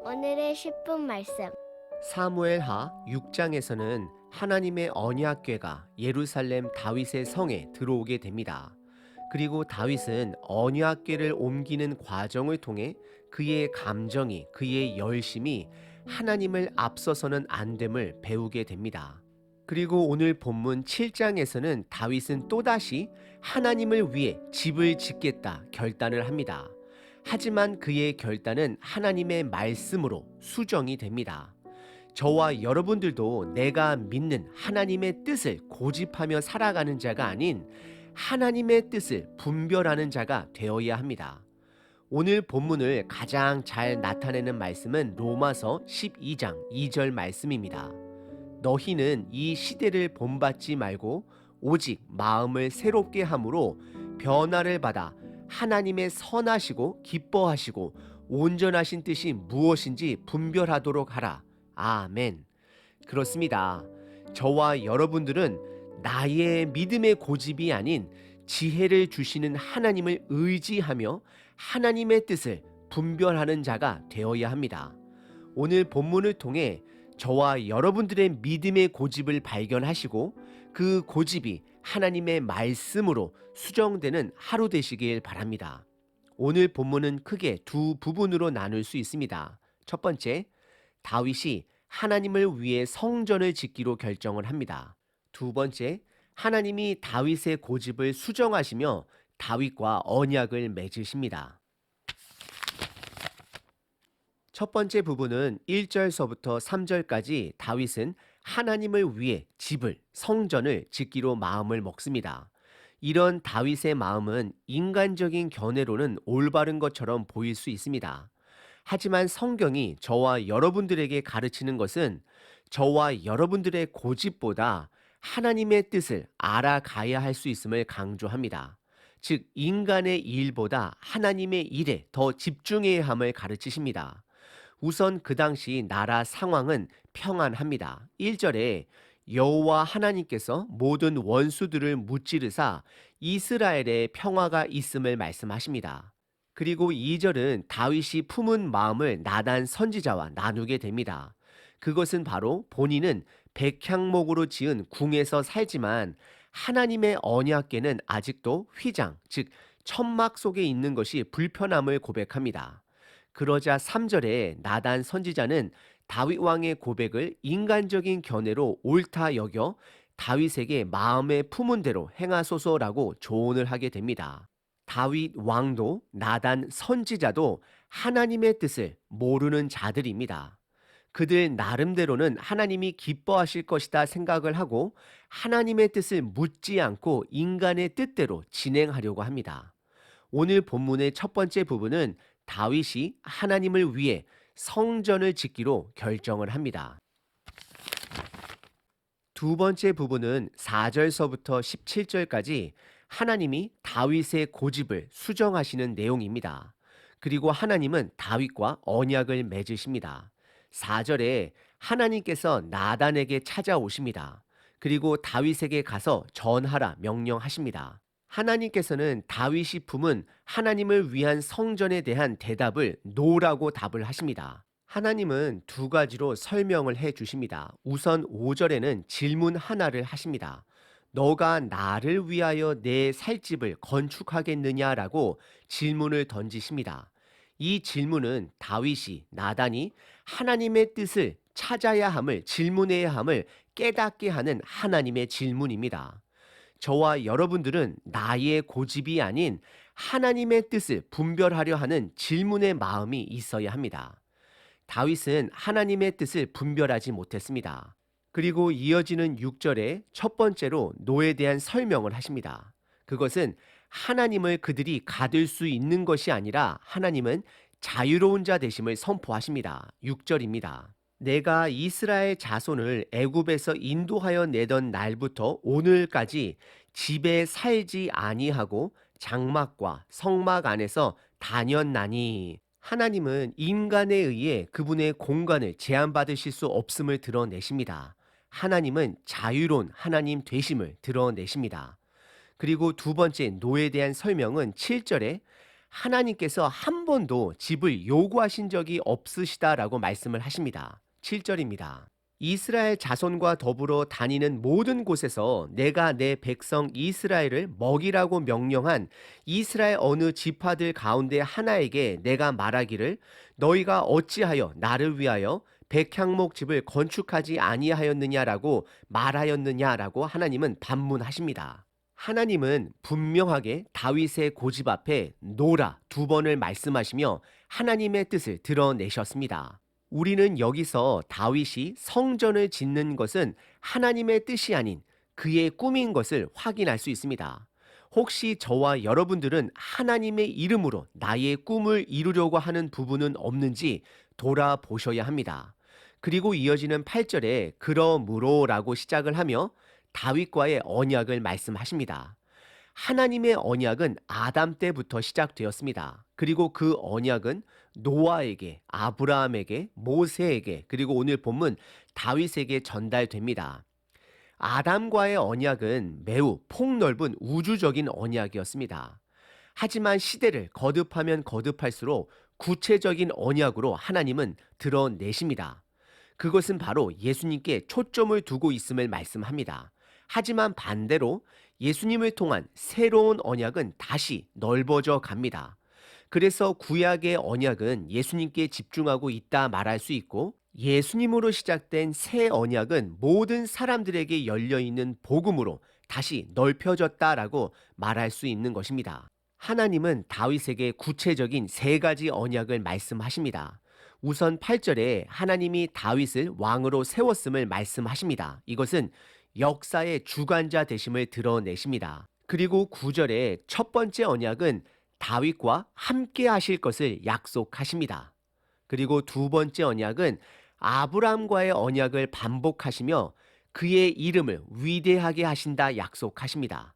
오늘의 10분 말씀. 사무엘하 6장에서는 하나님의 언약궤가 예루살렘 다윗의 성에 들어오게 됩니다. 그리고 다윗은 언약궤를 옮기는 과정을 통해 그의 감정이, 그의 열심이 하나님을 앞서서는 안 됨을 배우게 됩니다. 그리고 오늘 본문 7장에서는 다윗은 또다시 하나님을 위해 집을 짓겠다 결단을 합니다. 하지만 그의 결단은 하나님의 말씀으로 수정이 됩니다. 저와 여러분들도 내가 믿는 하나님의 뜻을 고집하며 살아가는 자가 아닌 하나님의 뜻을 분별하는 자가 되어야 합니다. 오늘 본문을 가장 잘 나타내는 말씀은 로마서 12장 2절 말씀입니다. 너희는 이 시대를 본받지 말고 오직 마음을 새롭게 함으로 변화를 받아 하나님의 선하시고 기뻐하시고 온전하신 뜻이 무엇인지 분별하도록 하라. 아멘. 그렇습니다. 저와 여러분들은 나의 믿음의 고집이 아닌 지혜를 주시는 하나님을 의지하며 하나님의 뜻을 분별하는 자가 되어야 합니다. 오늘 본문을 통해 저와 여러분들의 믿음의 고집을 발견하시고 그 고집이 하나님의 말씀으로 수정되는 하루 되시길 바랍니다. 오늘 본문은 크게 두 부분으로 나눌 수 있습니다. 첫 번째, 다윗이 하나님을 위해 성전을 짓기로 결정을 합니다. 두 번째, 하나님이 다윗의 고집을 수정하시며 다윗과 언약을 맺으십니다. 첫 번째 부분은 1절서부터 3절까지 다윗은 하나님을 위해 집을, 성전을 짓기로 마음을 먹습니다. 이런 다윗의 마음은 인간적인 견해로는 올바른 것처럼 보일 수 있습니다. 하지만 성경이 저와 여러분들에게 가르치는 것은 저와 여러분들의 고집보다 하나님의 뜻을 알아가야 할 수 있음을 강조합니다. 즉, 인간의 일보다 하나님의 일에 더 집중해야 함을 가르치십니다. 우선 그 당시 나라 상황은 평안합니다. 1절에 여호와 하나님께서 모든 원수들을 무찌르사 이스라엘에 평화가 있음을 말씀하십니다. 그리고 2절은 다윗이 품은 마음을 나단 선지자와 나누게 됩니다. 그것은 바로 본인은 백향목으로 지은 궁에서 살지만 하나님의 언약궤는 아직도 휘장, 즉 천막 속에 있는 것이 불편함을 고백합니다. 그러자 3절에 나단 선지자는 다윗 왕의 고백을 인간적인 견해로 옳다 여겨 다윗에게 마음에 품은 대로 행하소서라고 조언을 하게 됩니다. 다윗 왕도 나단 선지자도 하나님의 뜻을 모르는 자들입니다. 그들 나름대로는 하나님이 기뻐하실 것이다 생각을 하고 하나님의 뜻을 묻지 않고 인간의 뜻대로 진행하려고 합니다. 오늘 본문의 첫 번째 부분은 다윗이 하나님을 위해 성전을 짓기로 결정을 합니다. 두 번째 부분은 4절서부터 17절까지 하나님이 다윗의 고집을 수정하시는 내용입니다. 그리고 하나님은 다윗과 언약을 맺으십니다. 4절에 하나님께서 나단에게 찾아오십니다. 그리고 다윗에게 가서 전하라 명령하십니다. 하나님께서는 다윗이 품은 하나님을 위한 성전에 대한 대답을 노라고 답을 하십니다. 하나님은 두 가지로 설명을 해 주십니다. 우선 5절에는 질문 하나를 하십니다. 너가 나를 위하여 내 살집을 건축하겠느냐라고 질문을 던지십니다. 이 질문은 다윗이, 나단이 하나님의 뜻을 찾아야 함을, 질문해야 함을 깨닫게 하는 하나님의 질문입니다. 저와 여러분들은 나의 고집이 아닌 하나님의 뜻을 분별하려 하는 질문의 마음이 있어야 합니다. 다윗은 하나님의 뜻을 분별하지 못했습니다. 그리고 이어지는 6절에 첫 번째로 노에 대한 설명을 하십니다. 그것은 하나님을 그들이 가둘 수 있는 것이 아니라 하나님은 자유로운 자 되심을 선포하십니다. 6절입니다. 내가 이스라엘 자손을 애굽에서 인도하여 내던 날부터 오늘까지 집에 살지 아니하고 장막과 성막 안에서 다녔나니 하나님은 인간에 의해 그분의 공간을 제한받으실 수 없음을 드러내십니다. 하나님은 자유로운 하나님 되심을 드러내십니다. 그리고 두 번째 노에 대한 설명은 7절에 하나님께서 한 번도 집을 요구하신 적이 없으시다라고 말씀을 하십니다. 7절입니다. 이스라엘 자손과 더불어 다니는 모든 곳에서 내가 내 백성 이스라엘을 먹이라고 명령한 이스라엘 어느 지파들 가운데 하나에게 내가 말하기를 너희가 어찌하여 나를 위하여 백향목 집을 건축하지 아니하였느냐라고 말하였느냐라고 하나님은 반문하십니다. 하나님은 분명하게 다윗의 고집 앞에 노라 2번을 말씀하시며 하나님의 뜻을 드러내셨습니다. 우리는 여기서 다윗이 성전을 짓는 것은 하나님의 뜻이 아닌 그의 꿈인 것을 확인할 수 있습니다. 혹시 저와 여러분들은 하나님의 이름으로 나의 꿈을 이루려고 하는 부분은 없는지 돌아보셔야 합니다. 그리고 이어지는 8절에 그러므로라고 시작을 하며 다윗과의 언약을 말씀하십니다. 하나님의 언약은 아담 때부터 시작되었습니다. 그리고 그 언약은 노아에게, 아브라함에게, 모세에게, 그리고 오늘 본문 다윗에게 전달됩니다. 아담과의 언약은 매우 폭넓은 우주적인 언약이었습니다. 하지만 시대를 거듭하면 거듭할수록 구체적인 언약으로 하나님은 드러내십니다. 그것은 바로 예수님께 초점을 두고 있음을 말씀합니다. 하지만 반대로 예수님을 통한 새로운 언약은 다시 넓어져 갑니다. 그래서 구약의 언약은 예수님께 집중하고 있다 말할 수 있고 예수님으로 시작된 새 언약은 모든 사람들에게 열려있는 복음으로 다시 넓혀졌다라고 말할 수 있는 것입니다. 하나님은 다윗에게 구체적인 3가지 언약을 말씀하십니다. 우선 8절에 하나님이 다윗을 왕으로 세웠음을 말씀하십니다. 이것은 역사의 주관자 되심을 드러내십니다. 그리고 9절에 첫 번째 언약은 다윗과 함께 하실 것을 약속하십니다. 그리고 2번째 언약은 아브라함과의 언약을 반복하시며 그의 이름을 위대하게 하신다 약속하십니다.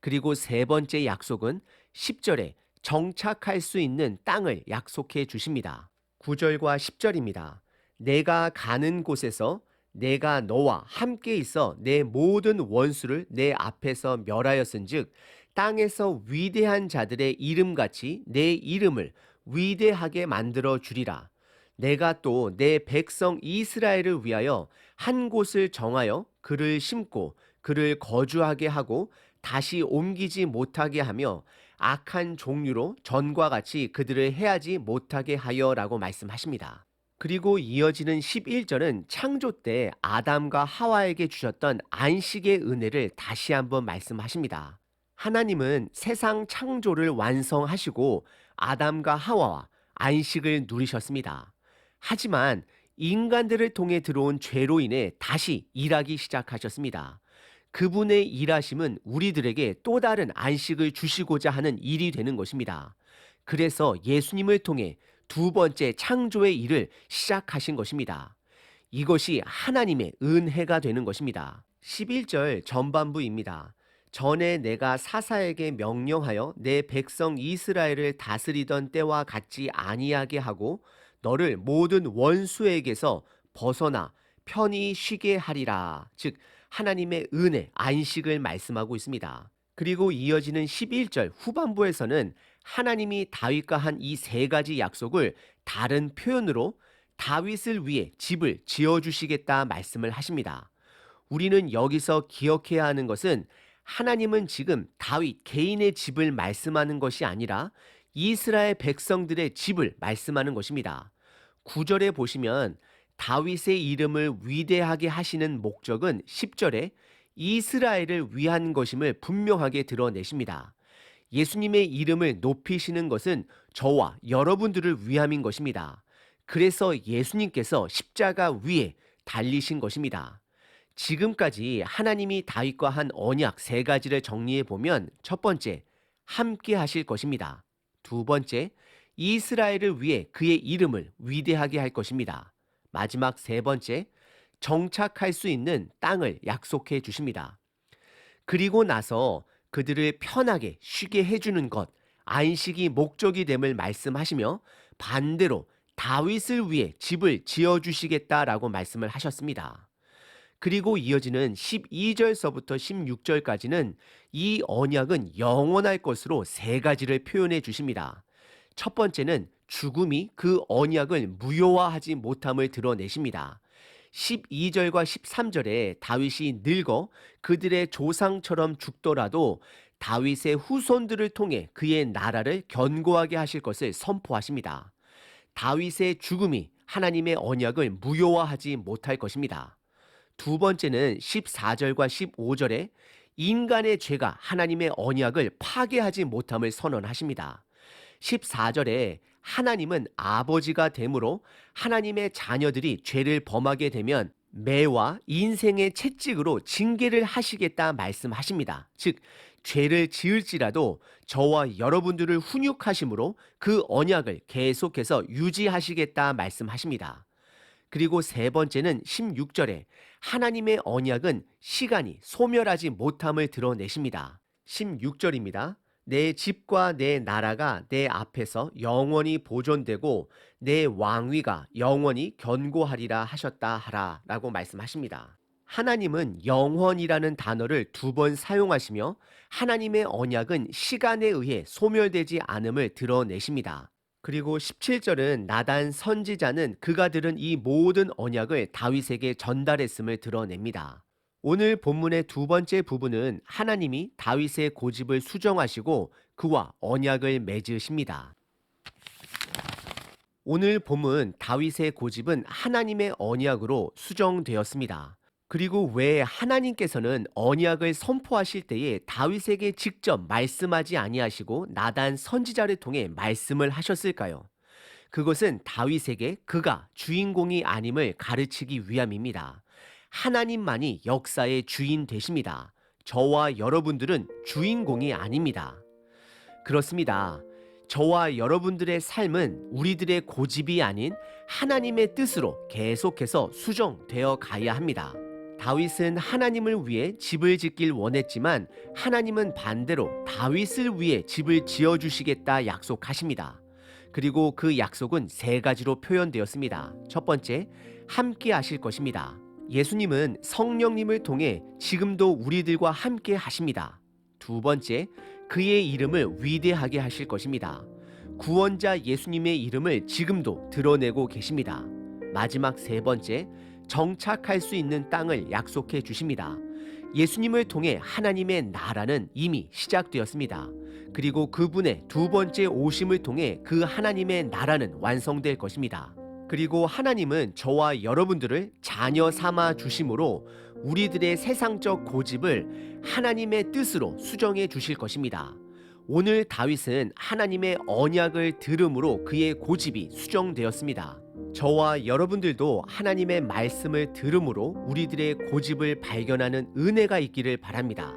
그리고 3번째 약속은 10절에 정착할 수 있는 땅을 약속해 주십니다. 9절과 10절입니다. 내가 가는 곳에서 내가 너와 함께 있어 내 모든 원수를 내 앞에서 멸하였은즉 땅에서 위대한 자들의 이름같이 내 이름을 위대하게 만들어 주리라. 내가 또 내 백성 이스라엘을 위하여 한 곳을 정하여 그를 심고 그를 거주하게 하고 다시 옮기지 못하게 하며 악한 종류로 전과 같이 그들을 해하지 못하게 하여라고 말씀하십니다. 그리고 이어지는 11절은 창조 때 아담과 하와에게 주셨던 안식의 은혜를 다시 한번 말씀하십니다. 하나님은 세상 창조를 완성하시고 아담과 하와와 안식을 누리셨습니다. 하지만 인간들을 통해 들어온 죄로 인해 다시 일하기 시작하셨습니다. 그분의 일하심은 우리들에게 또 다른 안식을 주시고자 하는 일이 되는 것입니다. 그래서 예수님을 통해 2번째 창조의 일을 시작하신 것입니다. 이것이 하나님의 은혜가 되는 것입니다. 11절 전반부입니다. 전에 내가 사사에게 명령하여 내 백성 이스라엘을 다스리던 때와 같지 아니하게 하고 너를 모든 원수에게서 벗어나 편히 쉬게 하리라. 즉 하나님의 은혜, 안식을 말씀하고 있습니다. 그리고 이어지는 11절 후반부에서는 하나님이 다윗과 한 이 3가지 약속을 다른 표현으로 다윗을 위해 집을 지어주시겠다 말씀을 하십니다. 우리는 여기서 기억해야 하는 것은 하나님은 지금 다윗 개인의 집을 말씀하는 것이 아니라 이스라엘 백성들의 집을 말씀하는 것입니다. 9절에 보시면 다윗의 이름을 위대하게 하시는 목적은 10절에 이스라엘을 위한 것임을 분명하게 드러내십니다. 예수님의 이름을 높이시는 것은 저와 여러분들을 위함인 것입니다. 그래서 예수님께서 십자가 위에 달리신 것입니다. 지금까지 하나님이 다윗과 한 언약 3가지를 정리해 보면 첫 번째, 함께 하실 것입니다. 2번째, 이스라엘을 위해 그의 이름을 위대하게 할 것입니다. 마지막 3번째, 정착할 수 있는 땅을 약속해 주십니다. 그리고 나서 그들을 편하게 쉬게 해주는 것, 안식이 목적이 됨을 말씀하시며 반대로 다윗을 위해 집을 지어주시겠다라고 말씀을 하셨습니다. 그리고 이어지는 12절서부터 16절까지는 이 언약은 영원할 것으로 3가지를 표현해 주십니다. 첫 번째는 죽음이 그 언약을 무효화하지 못함을 드러내십니다. 12절과 13절에 다윗이 늙어 그들의 조상처럼 죽더라도 다윗의 후손들을 통해 그의 나라를 견고하게 하실 것을 선포하십니다. 다윗의 죽음이 하나님의 언약을 무효화하지 못할 것입니다. 두 번째는 14절과 15절에 인간의 죄가 하나님의 언약을 파괴하지 못함을 선언하십니다. 14절에 하나님은 아버지가 되므로 하나님의 자녀들이 죄를 범하게 되면 매와 인생의 채찍으로 징계를 하시겠다 말씀하십니다. 즉 죄를 지을지라도 저와 여러분들을 훈육하심으로 그 언약을 계속해서 유지하시겠다 말씀하십니다. 그리고 세 번째는 16절에 하나님의 언약은 시간이 소멸하지 못함을 드러내십니다. 16절입니다. 내 집과 내 나라가 내 앞에서 영원히 보존되고 내 왕위가 영원히 견고하리라 하셨다 하라 라고 말씀하십니다. 하나님은 영원이라는 단어를 2번 사용하시며 하나님의 언약은 시간에 의해 소멸되지 않음을 드러내십니다. 그리고 17절은 나단 선지자는 그가 들은 이 모든 언약을 다윗에게 전달했음을 드러냅니다. 오늘 본문의 두 번째 부분은 하나님이 다윗의 고집을 수정하시고 그와 언약을 맺으십니다. 오늘 본문 다윗의 고집은 하나님의 언약으로 수정되었습니다. 그리고 왜 하나님께서는 언약을 선포하실 때에 다윗에게 직접 말씀하지 아니하시고 나단 선지자를 통해 말씀을 하셨을까요? 그것은 다윗에게 그가 주인공이 아님을 가르치기 위함입니다. 하나님만이 역사의 주인 되십니다. 저와 여러분들은 주인공이 아닙니다. 그렇습니다. 저와 여러분들의 삶은 우리들의 고집이 아닌 하나님의 뜻으로 계속해서 수정되어 가야 합니다. 다윗은 하나님을 위해 집을 짓길 원했지만 하나님은 반대로 다윗을 위해 집을 지어주시겠다 약속하십니다. 그리고 그 약속은 3가지로 표현되었습니다. 첫 번째, 함께 하실 것입니다. 예수님은 성령님을 통해 지금도 우리들과 함께 하십니다. 두 번째, 그의 이름을 위대하게 하실 것입니다. 구원자 예수님의 이름을 지금도 드러내고 계십니다. 마지막 3번째, 정착할 수 있는 땅을 약속해 주십니다. 예수님을 통해 하나님의 나라는 이미 시작되었습니다. 그리고 그분의 2번째 오심을 통해 그 하나님의 나라는 완성될 것입니다. 그리고 하나님은 저와 여러분들을 자녀 삼아 주심으로 우리들의 세상적 고집을 하나님의 뜻으로 수정해 주실 것입니다. 오늘 다윗은 하나님의 언약을 들음으로 그의 고집이 수정되었습니다. 저와 여러분들도 하나님의 말씀을 들음으로 우리들의 고집을 발견하는 은혜가 있기를 바랍니다.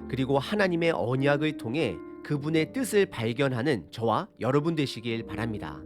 그리고 하나님의 언약을 통해 그분의 뜻을 발견하는 저와 여러분 되시길 바랍니다.